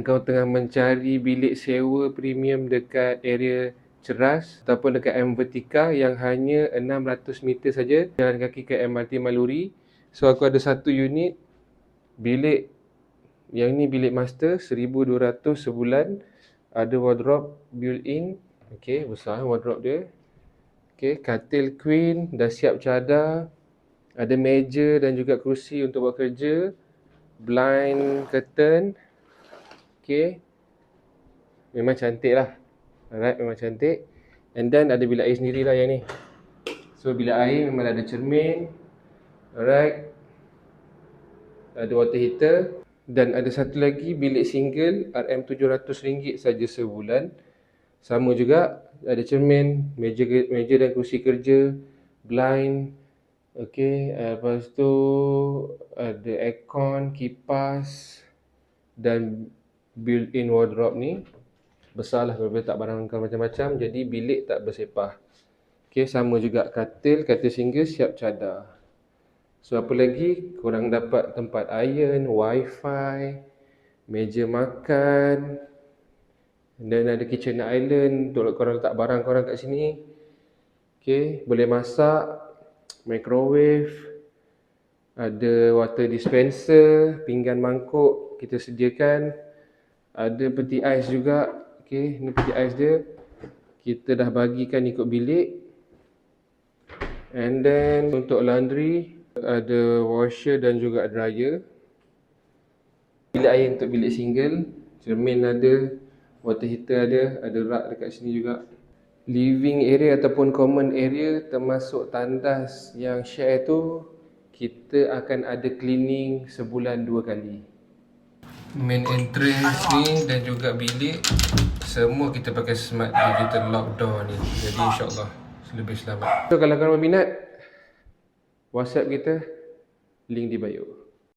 Kau tengah mencari bilik sewa premium dekat area Ceras ataupun dekat M Vertika yang hanya 600 meter saja jalan kaki ke MRT Maluri. So aku ada satu unit bilik, yang ni bilik master, 1200 sebulan. Ada wardrobe built-in. Okey, besar wardrobe dia. Okey, katil queen, dah siap cadar. Ada meja dan juga kerusi untuk buat kerja. Blind curtain. Okey. Memang cantik lah. Alright, memang cantik. And then ada bilik air sendiri lah yang ni. So bilik air memang ada cermin. Alright. Ada water heater. Dan ada satu lagi bilik single RM700 saja sebulan. Sama juga, ada cermin, meja dan kerusi kerja, blind. Okey, lepas tu ada aircon, kipas dan built-in wardrobe ni. Besarlah kalau boleh tak barang kau macam-macam, jadi bilik tak bersepah. Okey, sama juga katil single siap cadar. So apa lagi? Korang dapat tempat iron, wifi, meja makan, dan ada kitchen island untuk korang letak barang korang kat sini. Okey, boleh masak, microwave, ada water dispenser, pinggan mangkuk kita sediakan. Ada peti ais juga. Okey, ni peti ais dia. Kita dah bagikan ikut bilik. And then untuk laundry, ada washer dan juga dryer. Bilik air untuk bilik single, cermin ada, water heater ada rak dekat sini juga. Living area ataupun common area termasuk tandas yang share tu, kita akan ada cleaning sebulan 2 kali. Main entrance ni dan juga bilik semua kita pakai smart digital lock door ni. Jadi insyaAllah lebih selamat. So kalau korang berminat, WhatsApp kita, link di bio.